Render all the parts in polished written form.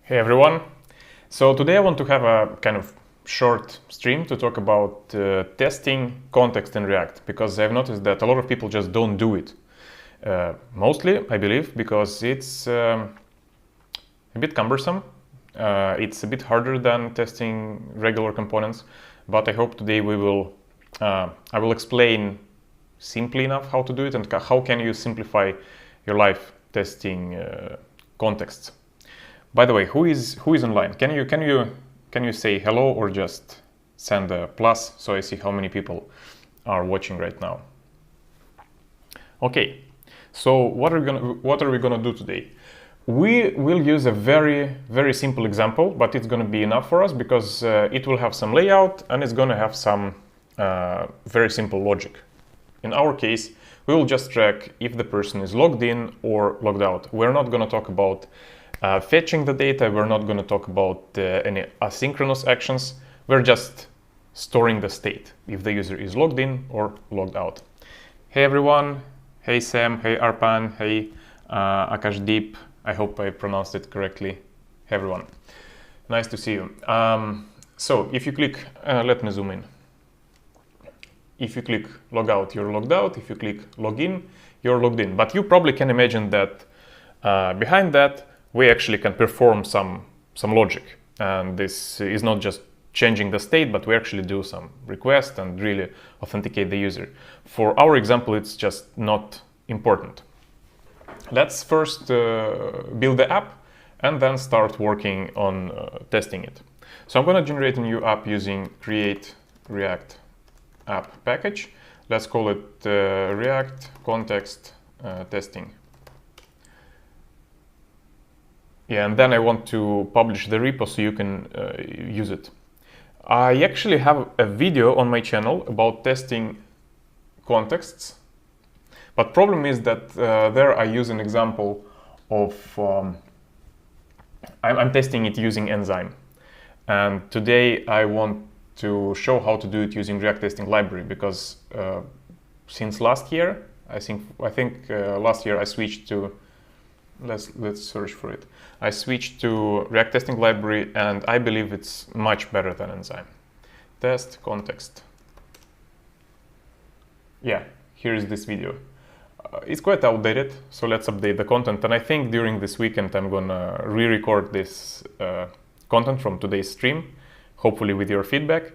Hey everyone! So today I want to have a kind of short stream to talk about testing context in React, because I've noticed that a lot of people just don't do it. Mostly, I believe, because it's a bit cumbersome. It's a bit harder than testing regular components, but I hope today I will explain simply enough how to do it and how can you simplify your life testing contexts. By the way, who is online? Can you say hello or just send a plus so I see how many people are watching right now? Okay, so what are we gonna do today? We will use a very simple example, but it's gonna be enough for us because it will have some layout and it's gonna have some very simple logic. In our case, we will just track if the person is logged in or logged out. We're not gonna talk about fetching the data, we're not going to talk about any asynchronous actions, we're just storing the state, if the user is logged in or logged out. Hey everyone, hey Sam, hey Arpan, hey Akashdeep, I hope I pronounced it correctly. Hey everyone, nice to see you. So if you click, let me zoom in. If you click log out, you're logged out. If you click log in, you're logged in. But you probably can imagine that behind that, we actually can perform some logic. And this is not just changing the state, but we actually do some request and really authenticate the user. For our example, it's just not important. Let's first build the app and then start working on testing it. So I'm going to generate a new app using create React app package. Let's call it React context testing. Yeah, and then I want to publish the repo so you can use it. I actually have a video on my channel about testing contexts, but problem is that there I use an example of I'm testing it using Enzyme, and today I want to show how to do it using React testing library, because since last year, I think last year I switched to let's search for it. I switched to React testing library and I believe it's much better than Enzyme. Test context. Yeah, here is this video. It's quite outdated, so let's update the content. And I think during this weekend I'm gonna re-record this content from today's stream, hopefully with your feedback,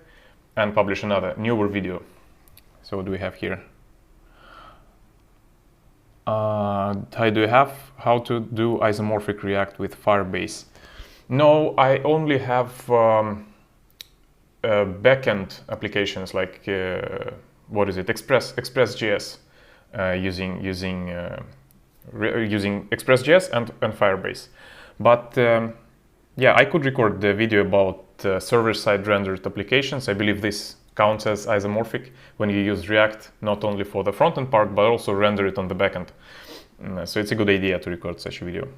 and publish another newer video. So what do we have here? Do you have how to do isomorphic React with Firebase? No, I only have backend applications like what is it? Express.js using Express.js and Firebase. But yeah, I could record the video about server-side rendered applications. I believe this counts as isomorphic when you use React, not only for the front-end part, but also render it on the backend. So it's a good idea to record such a video.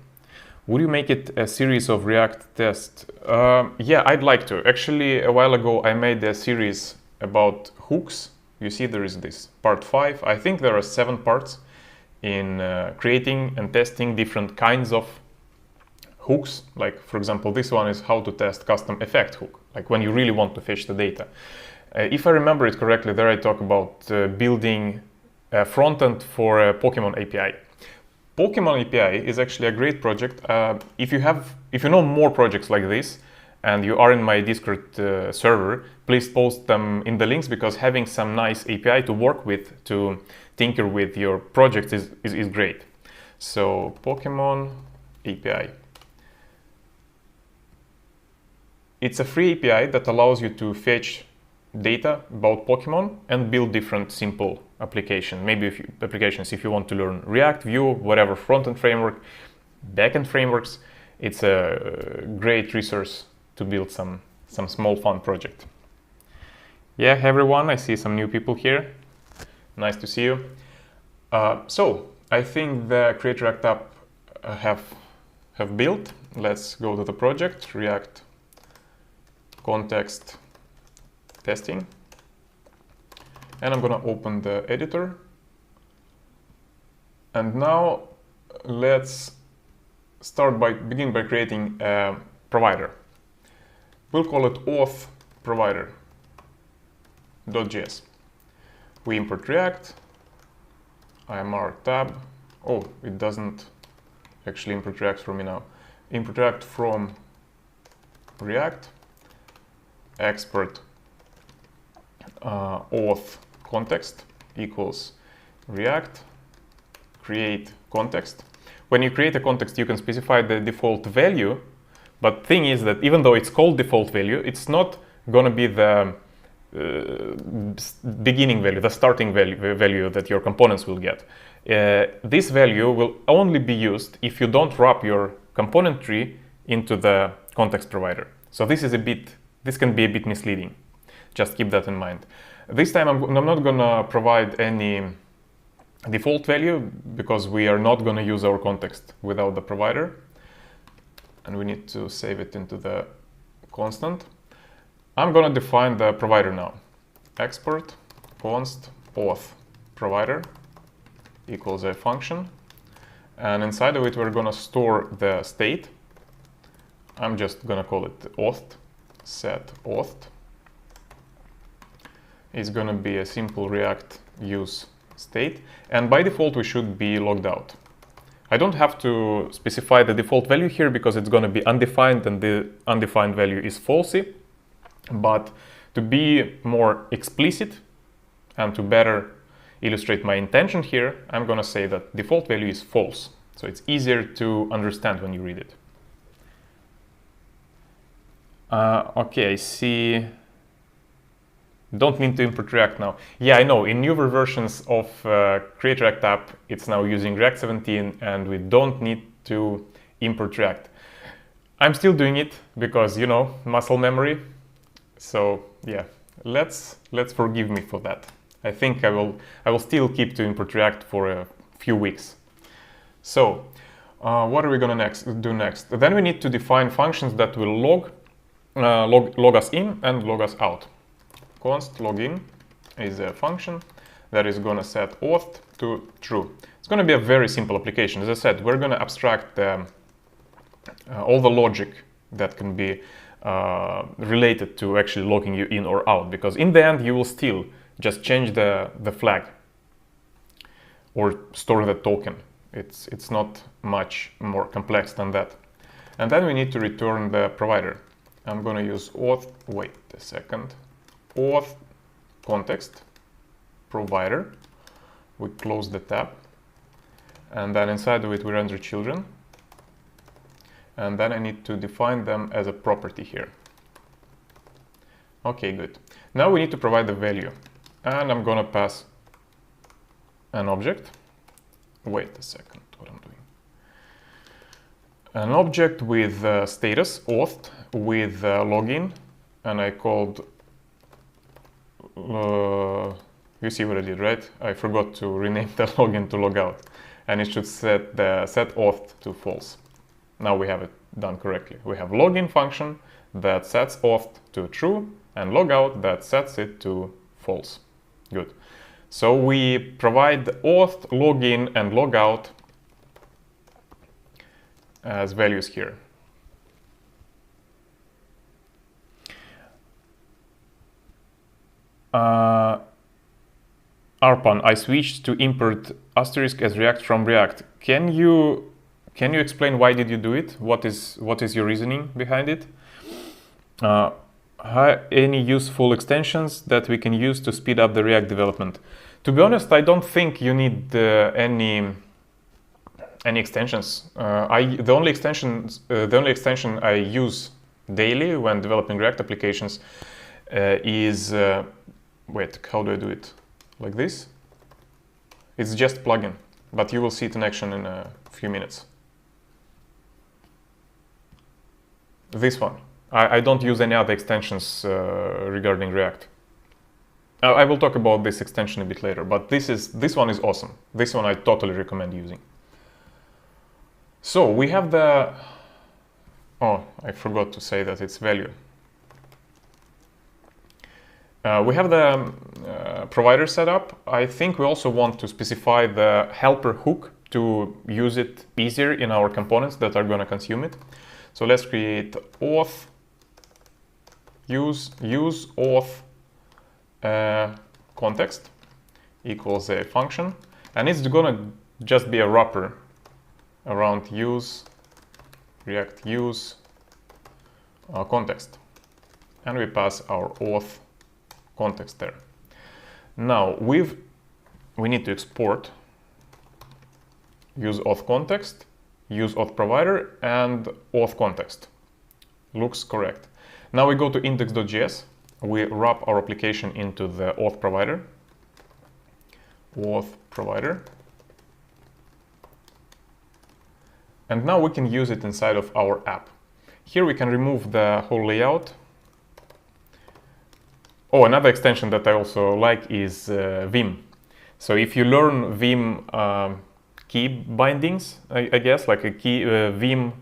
Would you make it a series of React tests? Yeah, I'd like to. Actually, a while ago, I made a series about hooks. You see, there is this part 5. I think there are 7 parts in creating and testing different kinds of hooks. Like, for example, this one is how to test custom effect hook, like when you really want to fetch the data. If I remember it correctly, there I talk about building a front-end for a Pokemon API. Pokemon API is actually a great project. If you know more projects like this, and you are in my Discord server, please post them in the links, because having some nice API to work with, to tinker with your project is great. So Pokemon API. It's a free API that allows you to fetch data about Pokemon and build different simple applications. Maybe if you want to learn React, Vue, whatever front-end framework, back-end frameworks, it's a great resource to build some small fun project. Yeah, everyone, I see some new people here. Nice to see you. So I think the Create React app have built. Let's go to the project, React context testing, and I'm gonna open the editor. And now let's begin by creating a provider. We'll call it auth provider.js. We import React, IMR tab. Oh, it doesn't actually import React for me now. Import React from React, export auth context equals React, create context. When you create a context, you can specify the default value, but thing is that even though it's called default value, it's not gonna be the beginning value, the starting value that your components will get. This value will only be used if you don't wrap your component tree into the context provider. So this can be a bit misleading. Just keep that in mind. This time I'm not gonna provide any default value because we are not gonna use our context without the provider. And we need to save it into the constant. I'm gonna define the provider now. Export const auth provider equals a function. And inside of it, we're gonna store the state. I'm just gonna call it auth, set auth. It's gonna be a simple React use state. And by default, we should be logged out. I don't have to specify the default value here because it's gonna be undefined and the undefined value is falsy. But to be more explicit and to better illustrate my intention here, I'm gonna say that default value is false. So it's easier to understand when you read it. Okay, I see. Don't need to import React now. Yeah, I know. In newer versions of Create React app, it's now using React 17 and we don't need to import React. I'm still doing it because, you know, muscle memory. So yeah, let's forgive me for that. I think I will still keep to import React for a few weeks. So what are we gonna do next? Then we need to define functions that will log us in and log us out. Const login is a function that is gonna set auth to true. It's gonna be a very simple application. As I said, we're gonna abstract all the logic that can be related to actually logging you in or out, because in the end you will still just change the flag or store the token. It's not much more complex than that. And then we need to return the provider. I'm gonna use auth, wait a second, auth context provider. We close the tab and then inside of it we render children. And then I need to define them as a property here. Okay, good. Now we need to provide the value. And I'm gonna pass an object. Wait a second, what I'm doing. An object with status, auth, with login. And I called, you see what I did, right? I forgot to rename the login to logout. And it should set auth to false. Now we have it done correctly. We have login function that sets auth to true and logout that sets it to false. Good. So we provide auth, login, and logout as values here. Arpan, I switched to import asterisk as React from React. Can you explain why did you do it? What is your reasoning behind it? Any useful extensions that we can use to speed up the React development? To be honest, I don't think you need any extensions. The only extension I use daily when developing React applications is wait, how do I do it? Like this? It's just plugin, but you will see it in action in a few minutes. This one. I don't use any other extensions regarding React. I will talk about this extension a bit later, but this one is awesome. This one I totally recommend using. So we have the... Oh, I forgot to say that it's value. We have the provider set up. I think we also want to specify the helper hook to use it easier in our components that are going to consume it. So let's create auth use auth context equals a function, and it's gonna just be a wrapper around use React use context, and we pass our auth context there. Now we need to export use auth context, use auth provider, and auth context. Looks correct. Now we go to index.js. We wrap our application into the auth provider. Auth provider. And now we can use it inside of our app. Here we can remove the whole layout. Oh, another extension that I also like is Vim. So if you learn Vim key bindings, I guess, like a key Vim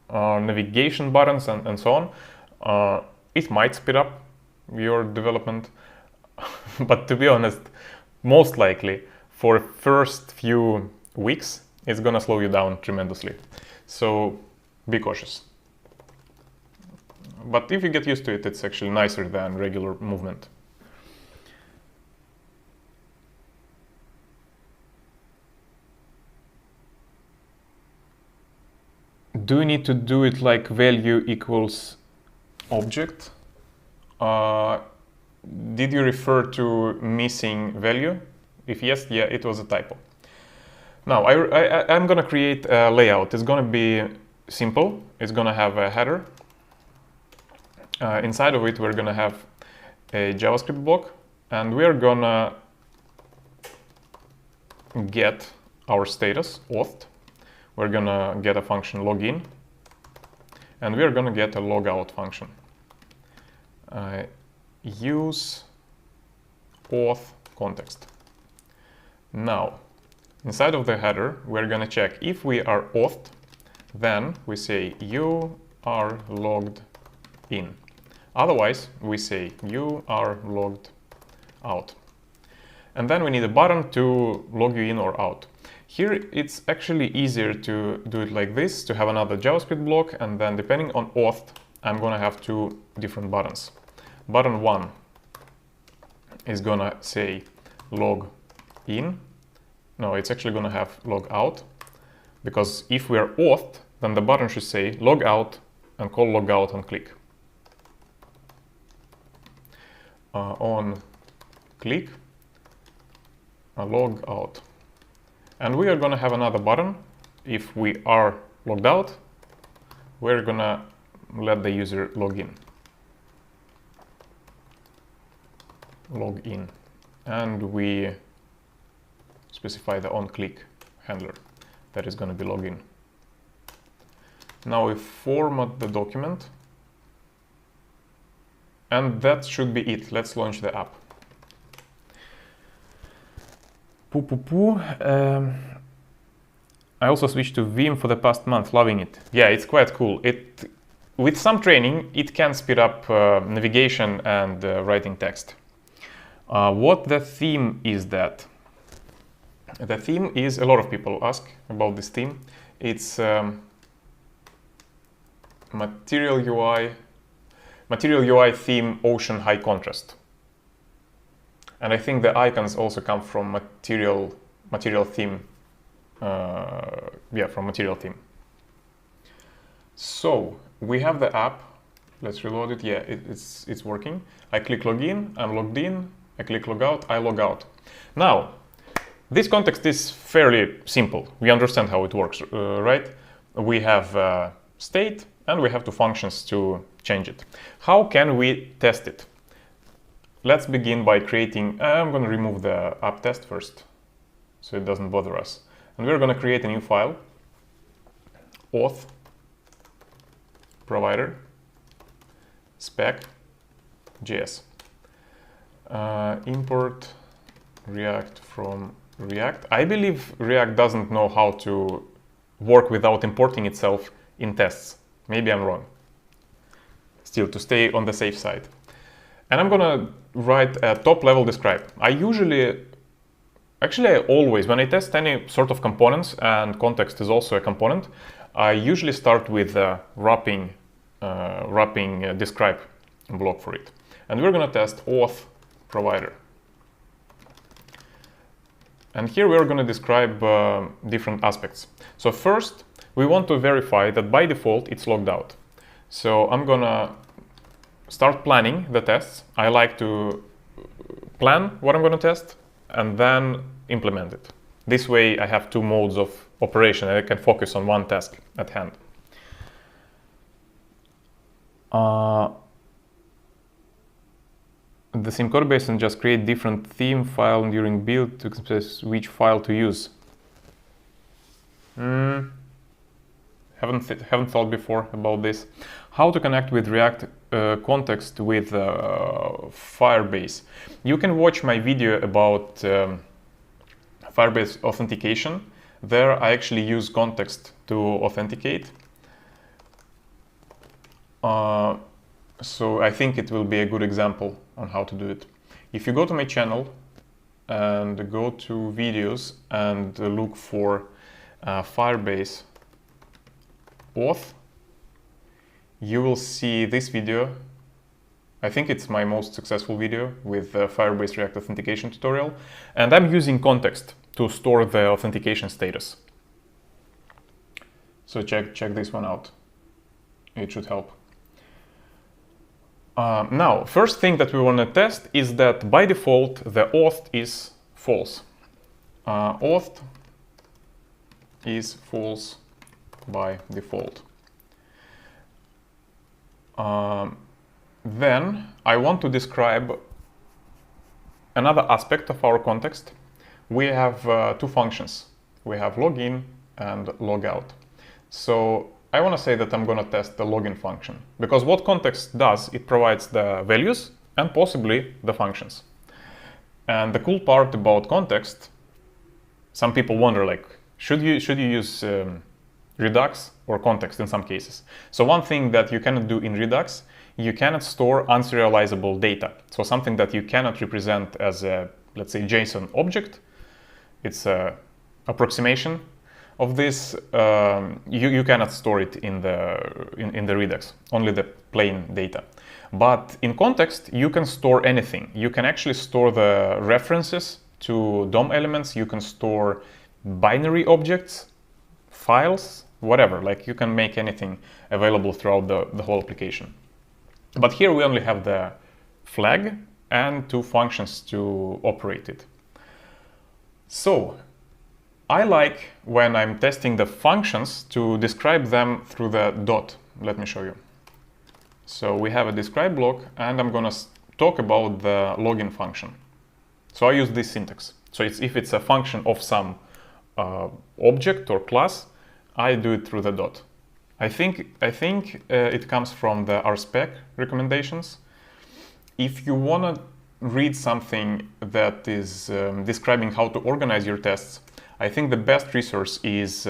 navigation buttons and so on, it might speed up your development. But to be honest, most likely for first few weeks, it's gonna slow you down tremendously. So be cautious. But if you get used to it, it's actually nicer than regular movement. Do you need to do it like value equals object? Did you refer to missing value? If yes, yeah, it was a typo. Now I'm gonna create a layout. It's gonna be simple. It's gonna have a header. Inside of it, we're gonna have a JavaScript block, and we're gonna get our status, auth. We're gonna get a function login, and we're gonna get a logout function. Use auth context. Now, inside of the header, we're gonna check if we are authed, then we say you are logged in. Otherwise, we say you are logged out. And then we need a button to log you in or out. Here, it's actually easier to do it like this, to have another JavaScript block, and then depending on auth, I'm gonna have two different buttons. Button 1 is gonna say log in. No, it's actually gonna have log out, because if we are authed, then the button should say log out and call logout on click. On click, log out. And we are going to have another button. If we are logged out, we're going to let the user log in. Log in. And we specify the on-click handler that is going to be login. Now we format the document. And that should be it. Let's launch the app. I also switched to Vim for the past month, loving it. Yeah, it's quite cool. With some training, it can speed up navigation and writing text. What the theme is that? The theme is, a lot of people ask about this theme. It's Material UI theme Ocean High Contrast. And I think the icons also come from material theme. From material theme. So we have the app. Let's reload it. Yeah, it's working. I click login, I'm logged in. I click logout, I log out. Now, this context is fairly simple. We understand how it works, right? We have state and we have two functions to change it. How can we test it? Let's begin by creating, I'm going to remove the app test first, so it doesn't bother us. And we're going to create a new file, auth provider spec.js. Import React from React. I believe React doesn't know how to work without importing itself in tests. Maybe I'm wrong. Still, to stay on the safe side. And I'm gonna write a top-level describe. I always, when I test any sort of components, and context is also a component, I usually start with the wrapping describe block for it. And we're going to test auth provider. And here we're going to describe different aspects. So first, we want to verify that by default it's logged out. So I'm going to start planning the tests. I like to plan what I'm going to test and then implement it. This way I have two modes of operation and I can focus on one task at hand. The same code base and just create different theme file during build to express which file to use. Haven't thought before about this. How to connect with React context with Firebase. You can watch my video about Firebase authentication. There I actually use context to authenticate. So I think it will be a good example on how to do it. If you go to my channel and go to videos and look for Firebase Auth, you will see this video. I think it's my most successful video with the Firebase React authentication tutorial. And I'm using context to store the authentication status. So check this one out. It should help. Now, first thing that we want to test is that by default the auth is false. Auth is false by default. Then I want to describe another aspect of our context. We have two functions. We have login and logout. So I want to say that I'm going to test the login function, because what context does, it provides the values and possibly the functions. And the cool part about context, some people wonder, like, should you use Redux or context in some cases? So one thing that you cannot do in Redux, you cannot store unserializable data. So something that you cannot represent as a, let's say, JSON object. It's an approximation of this. You cannot store it in the Redux, only the plain data. But in context, you can store anything. You can actually store the references to DOM elements. You can store binary objects, files, whatever. Like, you can make anything available throughout the whole application. But here we only have the flag and two functions to operate it. So I like, when I'm testing the functions, to describe them through the dot. Let me show you. So we have a describe block, and I'm going to talk about the login function. So I use this syntax. So if it's a function of some object or class, I do it through the dot. I think it comes from the RSpec recommendations. If you want to read something that is describing how to organize your tests, I think the best resource is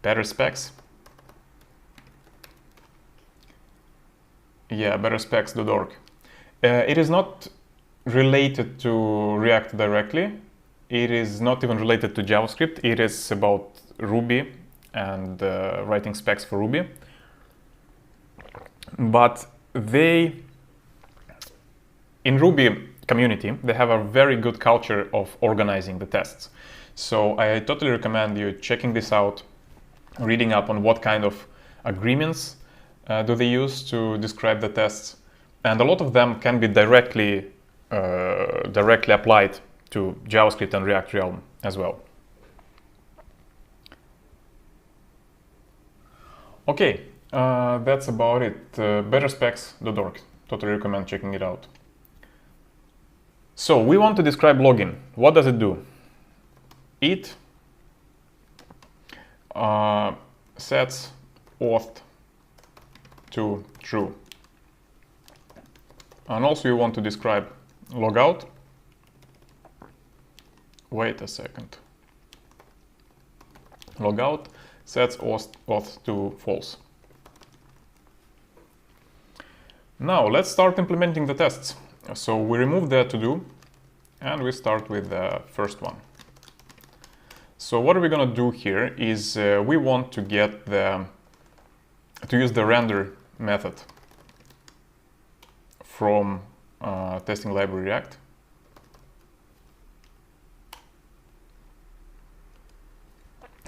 betterspecs. Yeah, betterspecs.org. It is not related to React directly. It is not even related to JavaScript. It is about Ruby and writing specs for Ruby. But in Ruby community, they have a very good culture of organizing the tests. So I totally recommend you checking this out, reading up on what kind of agreements do they use to describe the tests. And a lot of them can be directly applied to JavaScript and React Realm as well. Okay, that's about it. Betterspecs.org. Totally recommend checking it out. So we want to describe login. What does it do? It sets auth to true. And also you want to describe logout. Wait a second. Logout sets auth to false. Now let's start implementing the tests. So we remove the to do and we start with the first one. So what we're going to do here is we want to get to use the render method from testing library React.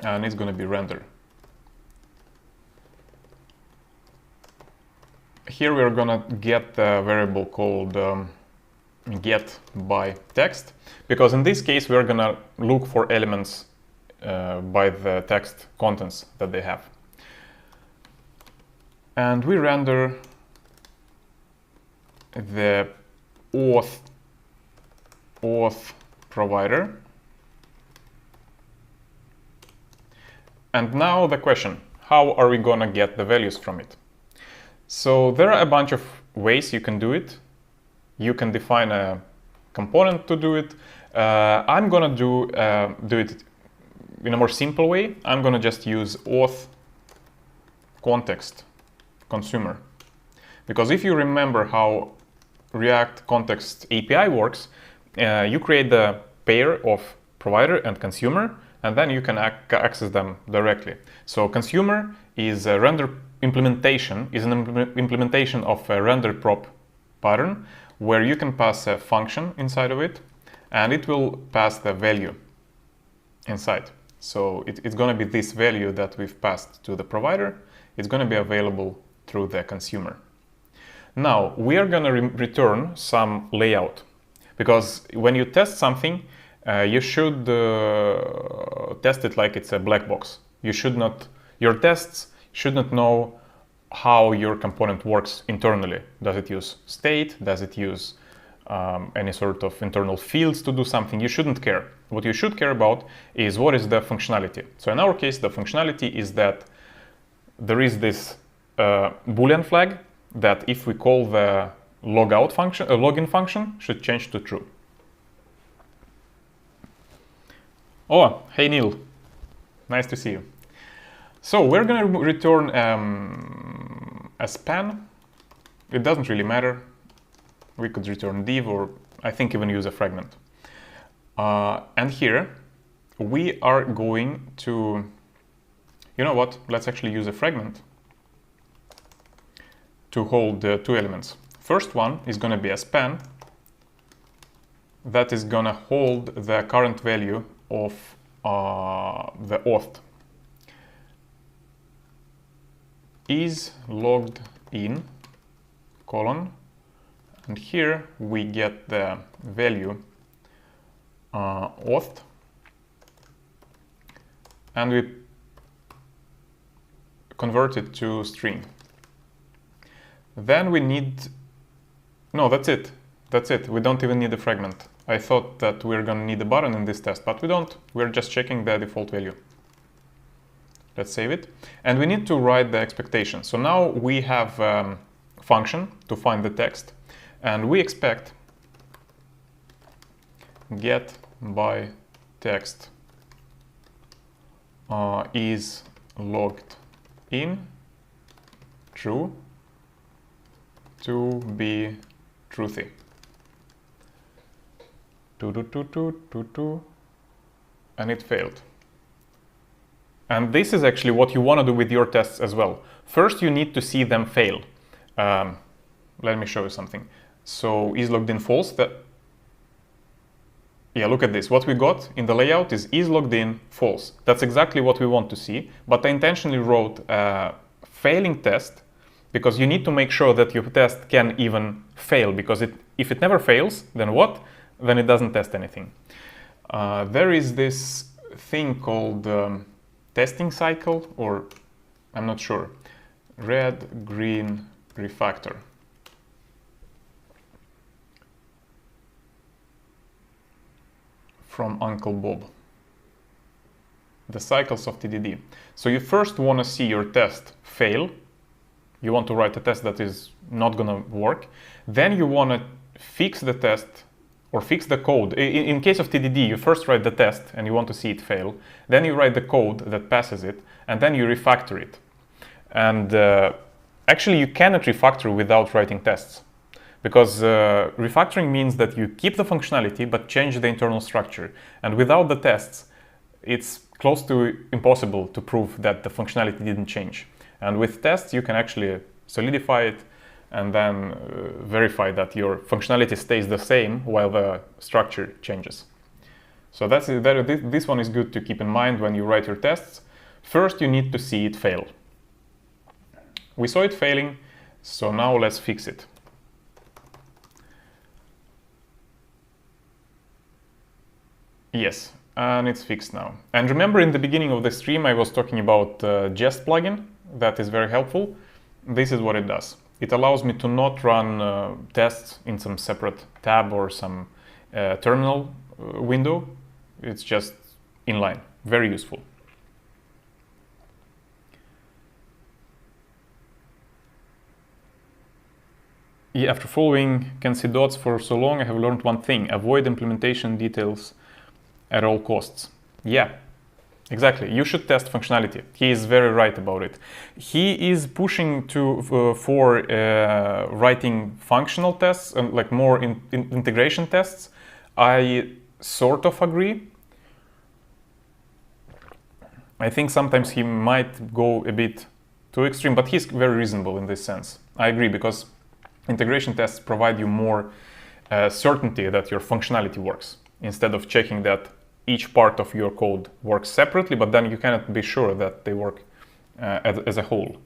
And it's going to be render. Here we're going to get a variable called get by text, because in this case we're going to look for elements by the text contents that they have. And we render the auth provider. And now the question, how are we going to get the values from it? So there are a bunch of ways you can do it. You can define a component to do it. I'm going to do it in a more simple way. I'm going to just use auth context consumer. Because if you remember how React Context API works, you create the pair of provider and consumer, and then you can access them directly. So consumer is a render implementation, is an implementation of a render prop pattern, where you can pass a function inside of it, and it will pass the value inside. So it's going to be this value that we've passed to the provider. It's going to be available through the consumer. Now we are going to return some layout, because when you test something, you should test it like it's a black box. Your tests should not know how your component works internally. Does it use state? Does it use any sort of internal fields to do something? You shouldn't care. What you should care about is what is the functionality. So in our case, the functionality is that there is this Boolean flag that if we call the logout function, login function should change to true. Oh, hey Neil, nice to see you. So we're going to return a span. It doesn't really matter. We could return div, or I think even use a fragment. And here we are going to, you know what, let's actually use a fragment to hold the two elements. First one is going to be a span that is going to hold the current value of the auth. Is logged in, colon, and here we get the value auth, and we convert it to string. Then we need, no, that's it. We don't even need a fragment. I thought that we're going to need a button in this test, but we don't. We're just checking the default value. Let's save it. And we need to write the expectation. So now we have a function to find the text, and we expect get by text is logged in true to be truthy. And it failed. And this is actually what you want to do with your tests as well. First, you need to see them fail. Let me show you something. So is logged in false. Yeah, look at this. What we got in the layout is logged in false. That's exactly what we want to see. But I intentionally wrote a failing test, because you need to make sure that your test can even fail, because if it never fails, then what? Then it doesn't test anything. There is this thing called testing cycle, or I'm not sure, red, green, refactor. From Uncle Bob. The cycles of TDD. So you first want to see your test fail. You want to write a test that is not going to work. Then you want to fix the test or fix the code. In case of TDD, you first write the test and you want to see it fail. Then you write the code that passes it, and then you refactor it. And actually, you cannot refactor without writing tests, because refactoring means that you keep the functionality but change the internal structure. And without the tests, it's close to impossible to prove that the functionality didn't change. And with tests, you can actually solidify it and then verify that your functionality stays the same while the structure changes. So this one is good to keep in mind when you write your tests. First, you need to see it fail. We saw it failing, so now let's fix it. Yes, and it's fixed now. And remember, in the beginning of the stream, I was talking about Jest plugin. That is very helpful. This is what it does. It allows me to not run tests in some separate tab or some terminal window. It's just inline. Very useful. Yeah, after following can see dots for so long, I have learned one thing: avoid implementation details at all costs. Yeah, exactly. You should test functionality. He is very right about it. He is pushing for writing functional tests and like more integration tests. I sort of agree. I think sometimes he might go a bit too extreme, but he's very reasonable in this sense. I agree, because integration tests provide you more certainty that your functionality works, instead of checking that each part of your code works separately, but then you cannot be sure that they work as a whole.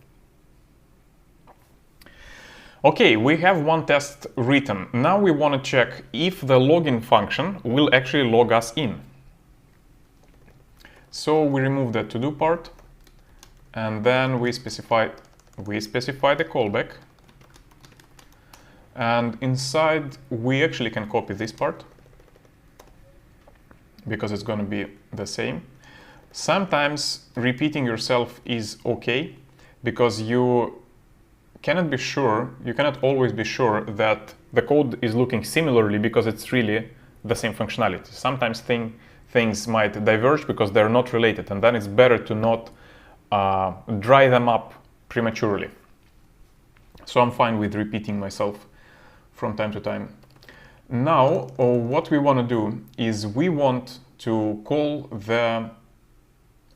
Okay, we have one test written. Now we want to check if the login function will actually log us in. So we remove the to-do part, and then we specify the callback. And inside, we actually can copy this part, because it's going to be the same. Sometimes repeating yourself is okay, because you cannot always be sure that the code is looking similarly, because it's really the same functionality. Sometimes things might diverge because they're not related, and then it's better to not dry them up prematurely. So I'm fine with repeating myself from time to time. Now, what we want to do is we want to call the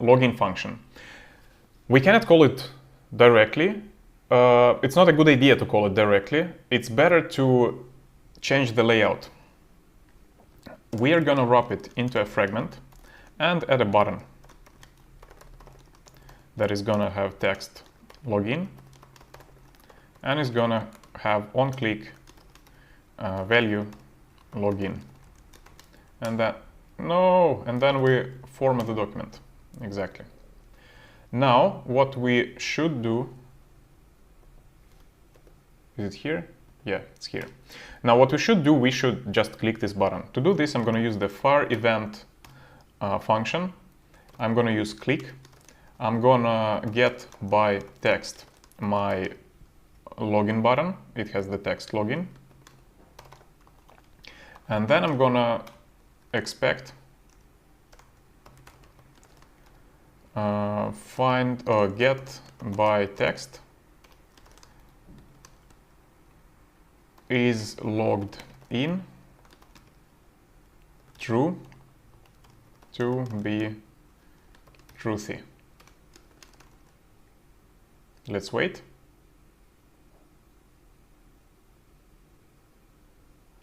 login function. We cannot call it directly. It's not a good idea to call it directly. It's better to change the layout. We are going to wrap it into a fragment and add a button that is going to have text login, and is going to have on-click value login, and then we format the document. Exactly. Now what we should do, is it here? Yeah, it's here. Now what we should do, we should just click this button. To do this, I'm going to use the far event function. I'm going to use click. I'm going to get by text my login button. It has the text login. And then I'm going to expect get by text is logged in true to be truthy. Let's wait.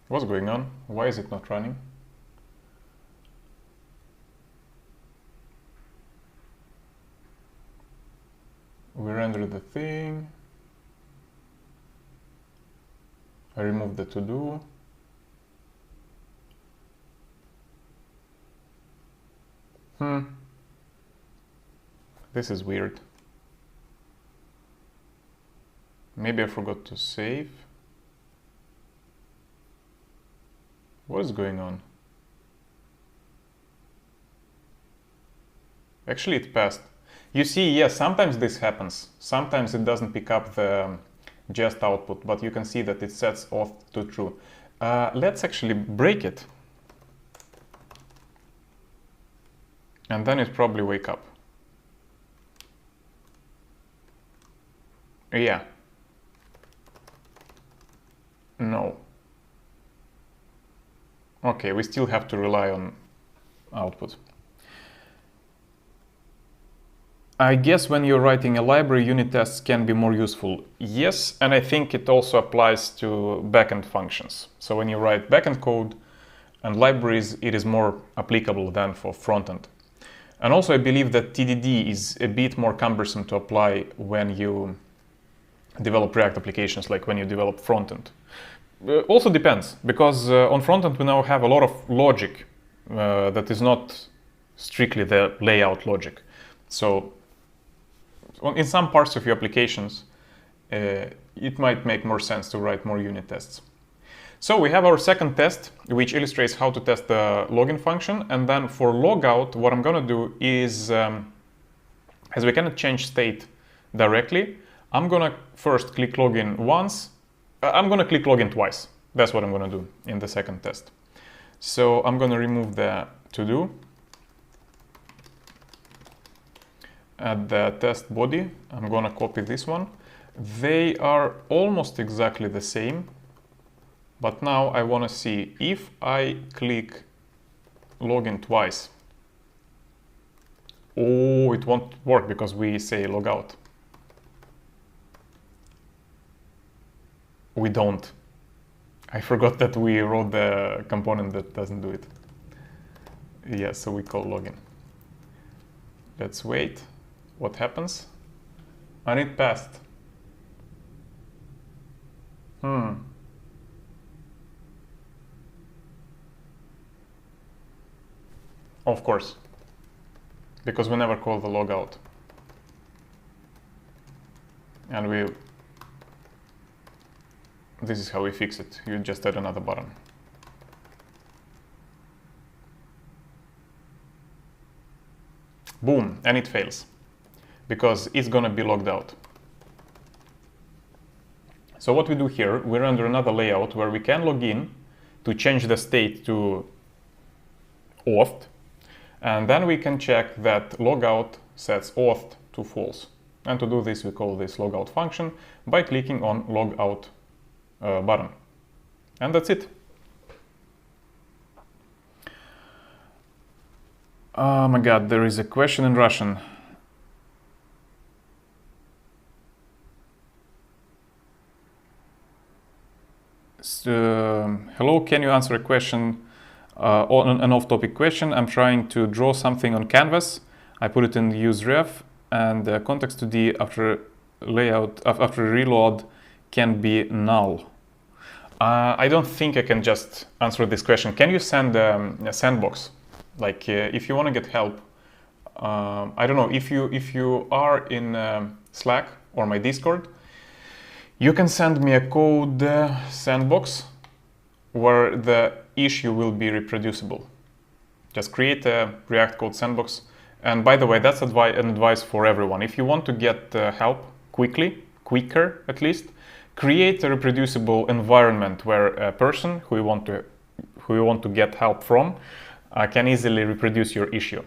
What's going on? Why is it not running? We render the thing. I remove the to-do. This is weird. Maybe I forgot to save. What is going on? Actually, it passed. You see, yes, sometimes this happens. Sometimes it doesn't pick up the Jest output, but you can see that it sets auth to true. Let's actually break it. And then it probably wake up. Yeah. No. Okay, we still have to rely on output. I guess when you're writing a library, unit tests can be more useful. Yes, and I think it also applies to backend functions. So when you write backend code and libraries, it is more applicable than for frontend. And also I believe that TDD is a bit more cumbersome to apply when you develop React applications, like when you develop frontend. Also depends, because on frontend we now have a lot of logic that is not strictly the layout logic. So in some parts of your applications, it might make more sense to write more unit tests. So we have our second test, which illustrates how to test the login function. And then for logout, what I'm going to do is, as we cannot change state directly, I'm going to first click login once. I'm going to click login twice. That's what I'm going to do in the second test. So I'm going to remove the to-do. At the test body, I'm going to copy this one. They are almost exactly the same. But now I want to see if I click login twice. Oh, it won't work because we say logout. We don't. I forgot that we wrote the component that doesn't do it. Yeah, so we call login. Let's wait. What happens? And it passed. Of course, because we never call the logout. And this is how we fix it. You just add another button. Boom, and it fails, because it's gonna be logged out. So what we do here, we render another layout where we can log in to change the state to Auth. And then we can check that logout sets auth to false. And to do this, we call this logout function by clicking on logout button. And that's it. Oh my God, there is a question in Russian. So, hello, can you answer a question? On an off-topic question, I'm trying to draw something on canvas. I put it in useRef, and the context 2D after reload can be null. I don't think I can just answer this question. Can you send a sandbox? Like if you want to get help, I don't know, if you are in Slack or my Discord, you can send me a code sandbox where the issue will be reproducible. Just create a React code sandbox. And by the way, that's an advice for everyone. If you want to get help quicker at least, create a reproducible environment where a person who you want to get help from can easily reproduce your issue.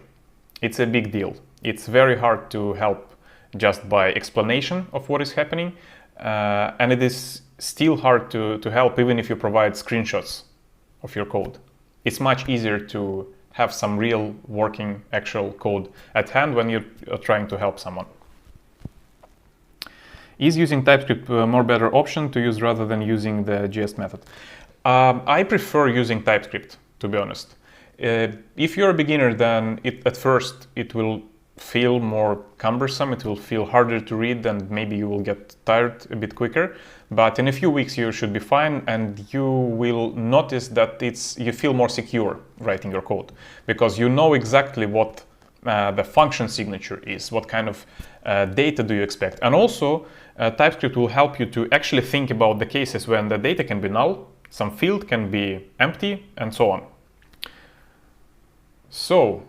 It's a big deal. It's very hard to help just by explanation of what is happening. And it is still hard to help even if you provide screenshots of your code. It's much easier to have some real working actual code at hand when you're trying to help someone. Is using TypeScript a more better option to use rather than using the JS method? I prefer using TypeScript, to be honest. If you're a beginner, then at first it will feel more cumbersome, it will feel harder to read, and maybe you will get tired a bit quicker. But in a few weeks you should be fine, and you will notice that you feel more secure writing your code, because you know exactly what the function signature is, what kind of data do you expect. And also TypeScript will help you to actually think about the cases when the data can be null, some field can be empty, and so on. So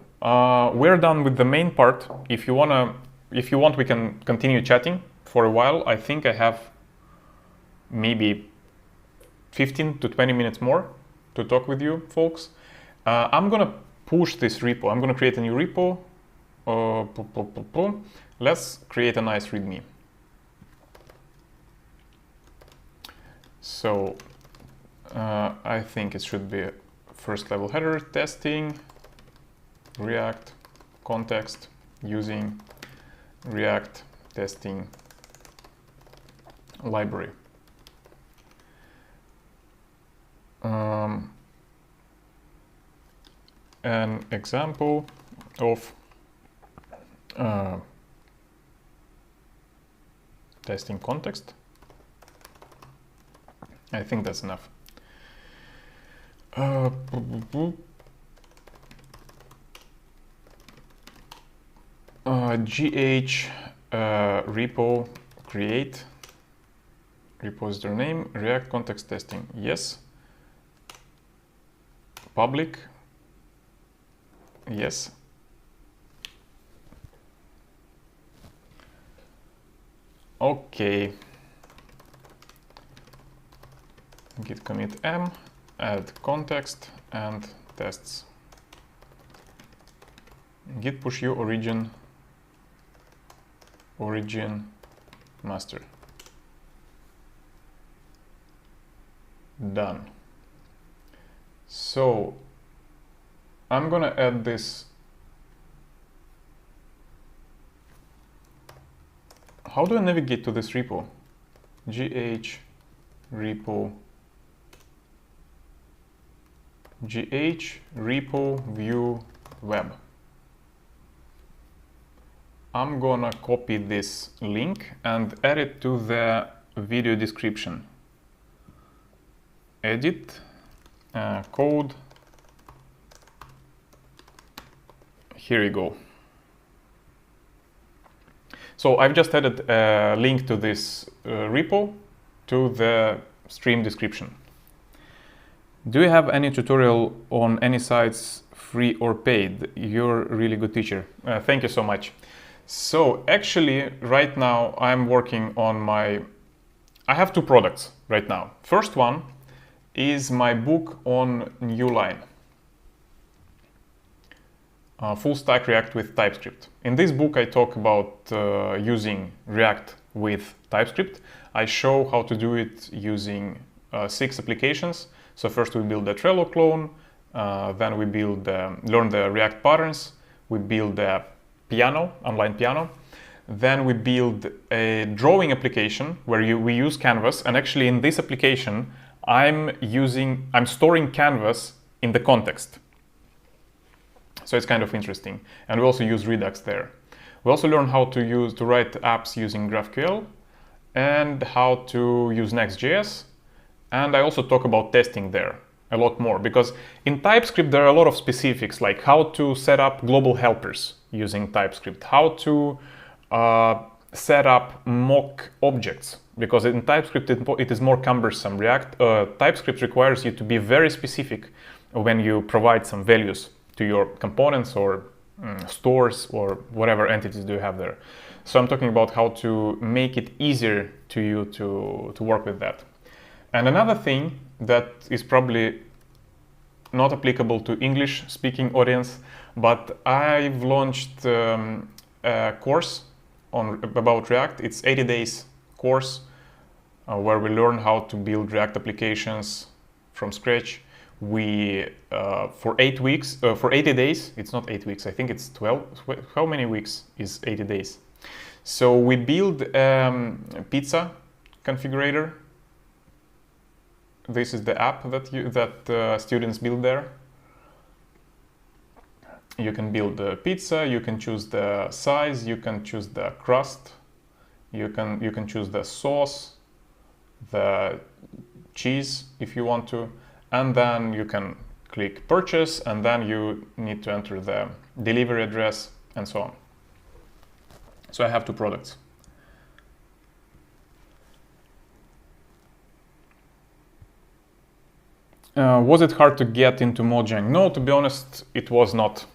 we're done with the main part. If you want, we can continue chatting for a while. I think I have maybe 15 to 20 minutes more to talk with you folks. I'm gonna push this repo. I'm gonna create a new repo. Let's create a nice README. So I think it should be first level header testing, React context using React testing library. An example of testing context. I think that's enough. GH repo create repository name React context testing. Yes. Public. Yes. Okay. Git commit m, add context and tests. Git push u origin master. Done. So I'm gonna add this. How do I navigate to this repo? GH repo view web. I'm gonna copy this link and add it to the video description. Edit code. Here you go. So I've just added a link to this repo to the stream description. Do you have any tutorial on any sites, free or paid? You're a really good teacher. Thank you so much. So actually right now I'm working on I have two products right now. First one is my book on New Line. Full stack React with TypeScript. In this book I talk about using React with TypeScript. I show how to do it using 6 applications. So first we build a Trello clone, then we learn the React patterns, we build a piano, online piano, then we build a drawing application where we use Canvas, and actually in this application I'm storing Canvas in the context. So it's kind of interesting. And we also use Redux there. We also learn how to write apps using GraphQL and how to use Next.js. And I also talk about testing there a lot more, because in TypeScript there are a lot of specifics, like how to set up global helpers using TypeScript, how to set up mock objects, because in TypeScript it is more cumbersome. TypeScript requires you to be very specific when you provide some values to your components or stores or whatever entities do you have there. So I'm talking about how to make it easier to you to work with that. And another thing that is probably not applicable to English-speaking audience, but I've launched a course about React. It's 80 days course where we learn how to build React applications from scratch. We for 8 weeks, for 80 days, it's not 8 weeks, I think it's 12. How many weeks is 80 days? So we build pizza configurator. This is the app that students build there. You can build the pizza, you can choose the size, you can choose the crust, you can choose the sauce, the cheese if you want to, and then you can click purchase, and then you need to enter the delivery address and so on. So I have 2 products. Was it hard to get into Mojang? No, to be honest, it was not.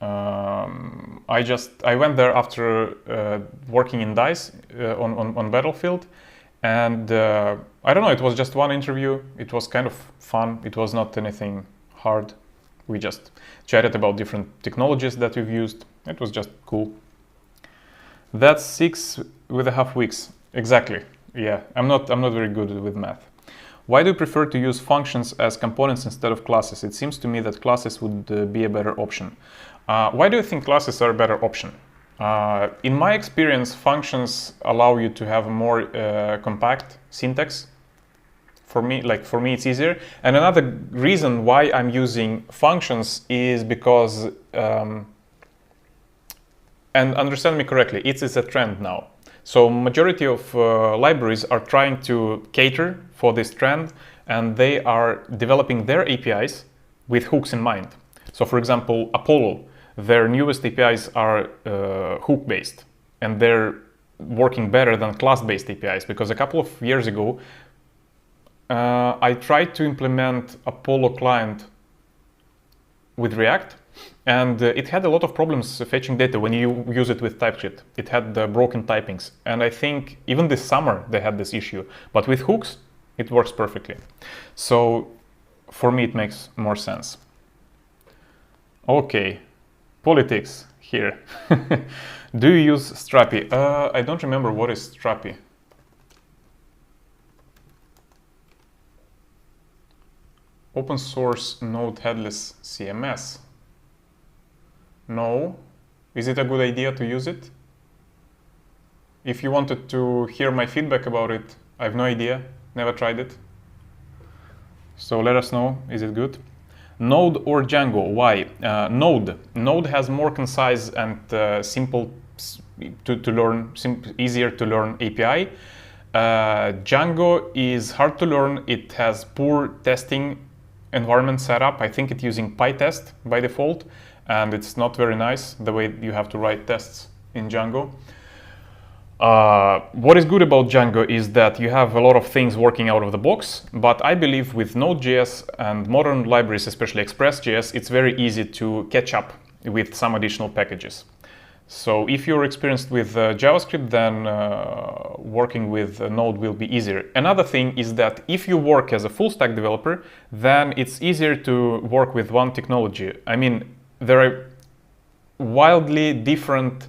I went there after working in DICE on Battlefield, and I don't know, it was just one interview. It was kind of fun. It was not anything hard. We just chatted about different technologies that we've used. It was just cool. That's 6.5 weeks. Exactly. Yeah, I'm not very good with math. Why do you prefer to use functions as components instead of classes? It seems to me that classes would be a better option. Why do you think classes are a better option? In my experience, functions allow you to have a more compact syntax. For me, it's easier. And another reason why I'm using functions is because, and understand me correctly, it is a trend now. So majority of libraries are trying to cater for this trend, and they are developing their APIs with hooks in mind. So for example, Apollo, their newest APIs are hook-based, and they're working better than class-based APIs, because a couple of years ago, I tried to implement Apollo client with React, and it had a lot of problems fetching data when you use it with TypeScript. It had broken typings, and I think even this summer they had this issue. But with hooks, it works perfectly. So for me, it makes more sense. Okay, politics here. Do you use Strapi? I don't remember what is Strapi. Open source node headless CMS. No. Is it a good idea to use it? If you wanted to hear my feedback about it, I have no idea. Never tried it. So let us know, is it good? Node or Django? Why? Node. Node has more concise and simple to learn, easier to learn API. Django is hard to learn. It has poor testing environment setup. I think it's using PyTest by default, and it's not very nice the way you have to write tests in Django. What is good about Django is that you have a lot of things working out of the box, but I believe with Node.js and modern libraries, especially Express.js, it's very easy to catch up with some additional packages. So if you're experienced with JavaScript, then working with Node will be easier. Another thing is that if you work as a full stack developer, then it's easier to work with one technology. I mean, there are wildly different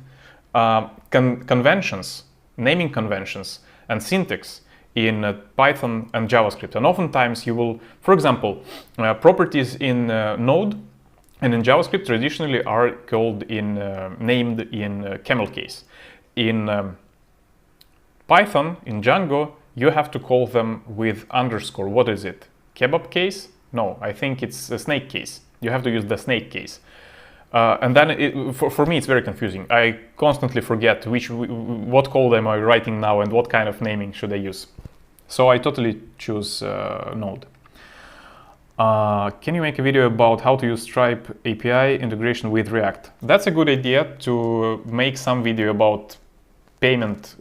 conventions, naming conventions, and syntax in Python and JavaScript. And oftentimes you will, for example, properties in Node and in JavaScript traditionally are called named in camel case. In Python, in Django, you have to call them with underscore. What is it? Kebab case? No, I think it's a snake case. You have to use the snake case. And then for me, it's very confusing. I constantly forget what code am I writing now and what kind of naming should I use. So I totally choose Node. Can you make a video about how to use Stripe API integration with React? That's a good idea, to make some video about payment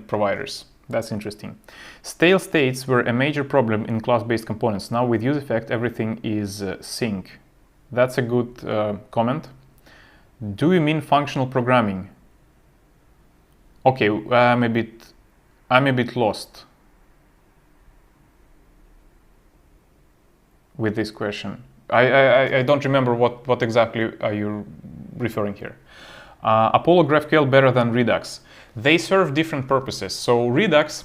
providers. That's interesting. Stale states were a major problem in class-based components. Now with UseEffect, everything is sync. That's a good comment. Do you mean functional programming? Okay, I'm a bit lost with this question. I don't remember what exactly are you referring here. Apollo GraphQL better than Redux. They serve different purposes. So Redux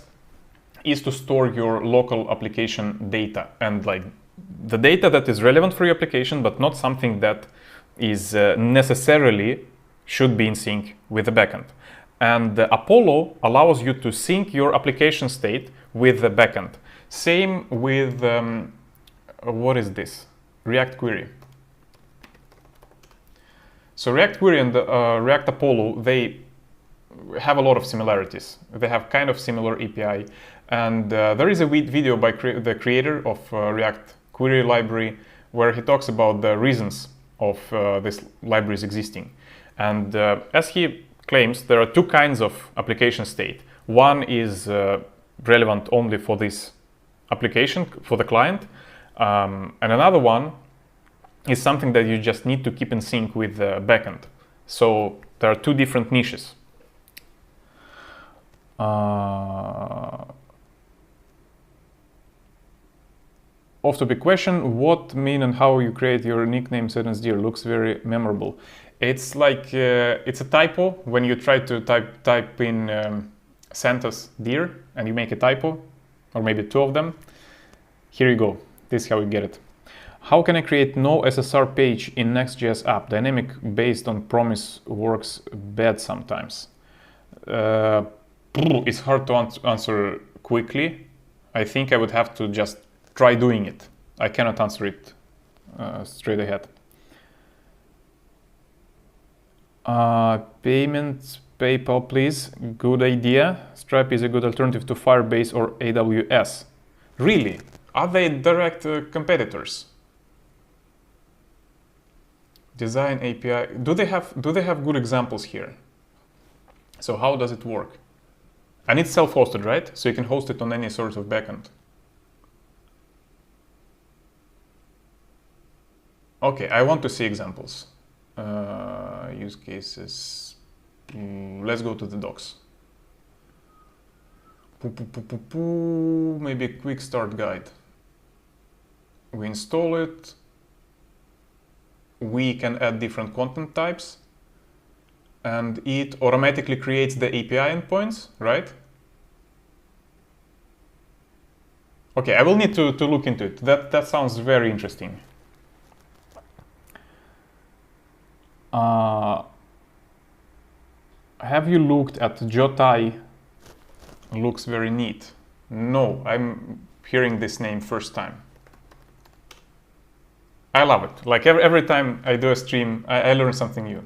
is to store your local application data, and like the data that is relevant for your application, but not something that is necessarily should be in sync with the backend. And Apollo allows you to sync your application state with the backend. Same with what is this? React Query. So React Query and React Apollo, they have a lot of similarities. They have kind of similar API. And there is a video by the creator of React Query library where he talks about the reasons of this libraries existing. And as he claims, there are two kinds of application state. One is relevant only for this application, for the client. And another one is something that you just need to keep in sync with the backend. So there are two different niches. Off topic question, what mean and how you create your nickname sentence deer? Looks very memorable. It's like, it's a typo when you try to type in Santa's deer and you make a typo, or maybe two of them. Here you go. This is how you get it. How can I create no SSR page in Next.js app? Dynamic based on promise works bad sometimes. It's hard to answer quickly. I think I would have to just try doing it. I cannot answer it straight ahead. Payments, PayPal, please. Good idea. Stripe is a good alternative to Firebase or AWS. Really? Are they direct competitors? Design API. Do they have good examples here? So how does it work? And it's self-hosted, right? So you can host it on any sort of backend. Okay, I want to see examples. Use cases. Let's go to the docs. Maybe a quick start guide. We install it. We can add different content types. And it automatically creates the API endpoints, right? Okay, I will need to look into it. That sounds very interesting. Have you looked at Jotai? Looks very neat. No, I'm hearing this name first time. I love it. Like every time I do a stream, I learn something new.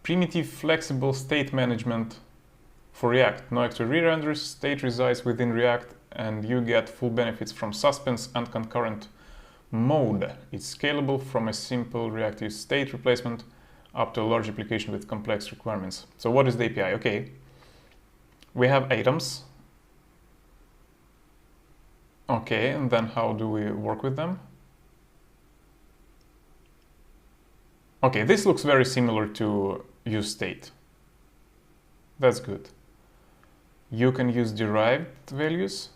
Primitive flexible state management for React. No extra re-renders, state resides within React, and you get full benefits from suspense and concurrent mode. It's scalable from a simple reactive state replacement up to a large application with complex requirements. So what is the API? Okay, we have items. Okay, and then how do we work with them? Okay, this looks very similar to use state. That's good. You can use derived values.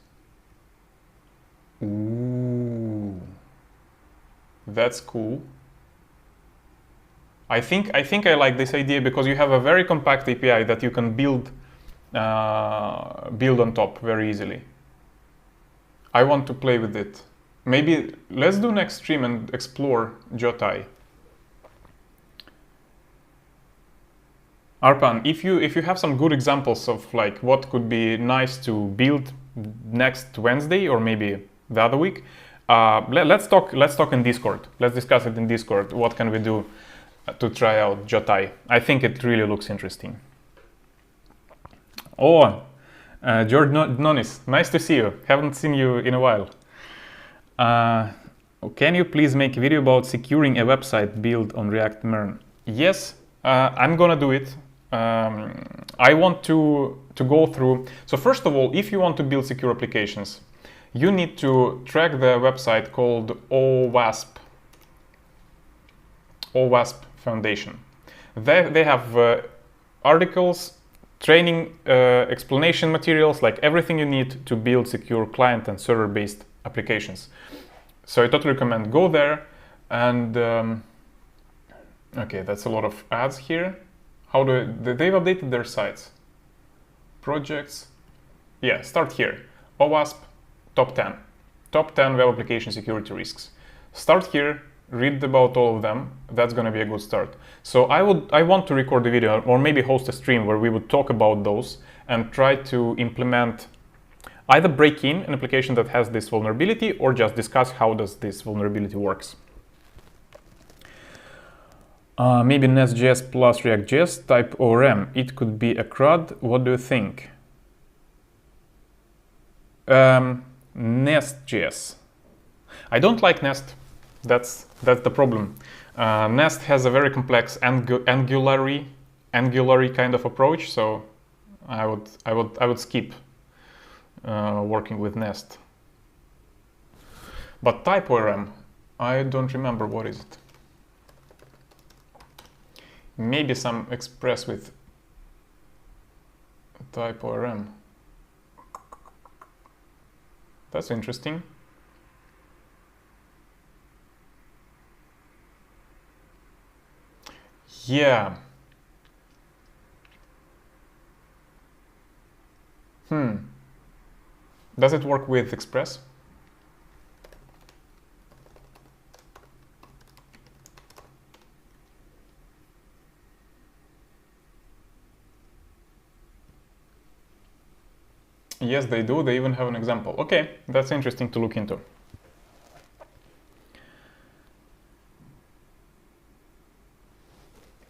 Ooh, that's cool. I think I like this idea because you have a very compact API that you can build on top very easily. I want to play with it. Maybe let's do next stream and explore Jotai. Arpan, if you have some good examples of like what could be nice to build next Wednesday or maybe the other week, let's talk in Discord. Let's discuss it in Discord. What can we do to try out Jotai? I think it really looks interesting. Oh, George Nonis, nice to see you. Haven't seen you in a while. Can you please make a video about securing a website built on React MERN? Yes, I'm gonna do it. I want to go through. So first of all, if you want to build secure applications, you need to track the website called OWASP Foundation. They have articles, training, explanation materials, like everything you need to build secure client and server-based applications. So I totally recommend go there. And okay, that's a lot of ads here. How they've updated their sites? Projects. Yeah, start here. OWASP top 10. Top 10 web application security risks. Start here, read about all of them. That's going to be a good start. So I want to record a video or maybe host a stream where we would talk about those and try to implement, either break in an application that has this vulnerability or just discuss how does this vulnerability works. Maybe Nest.js plus React.js type ORM. It could be a CRUD. What do you think? Nest.js. I don't like Nest. That's the problem. Nest has a very complex Angular kind of approach, so I would skip working with Nest. But type ORM, I don't remember what is it. Maybe some Express with type ORM. That's interesting. Yeah. Does it work with Express? Yes, they do. They even have an example. Okay, that's interesting to look into.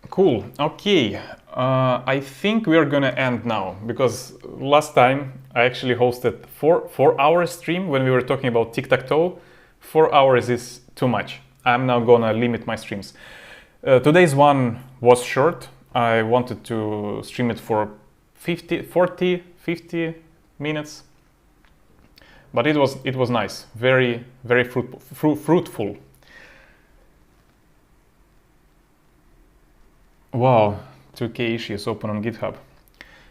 Cool. Okay, I think we are gonna end now because last time I actually hosted four-hour stream when we were talking about tic-tac-toe. 4 hours is too much. I'm now gonna limit my streams. Today's one was short. I wanted to stream it for 50 minutes, but it was nice. Very fruitful. Wow, 2K issues open on GitHub.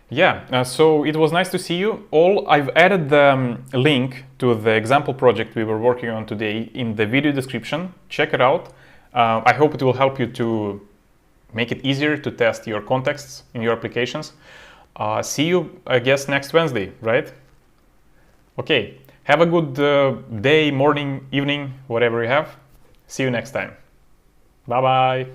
Yeah, so it was nice to see you all. I've added the link to the example project we were working on today in the video description. Check it out. I hope it will help you to make it easier to test your contexts in your applications. See you, I guess, next Wednesday, right? Okay, have a good day, morning, evening, whatever you have. See you next time. Bye-bye.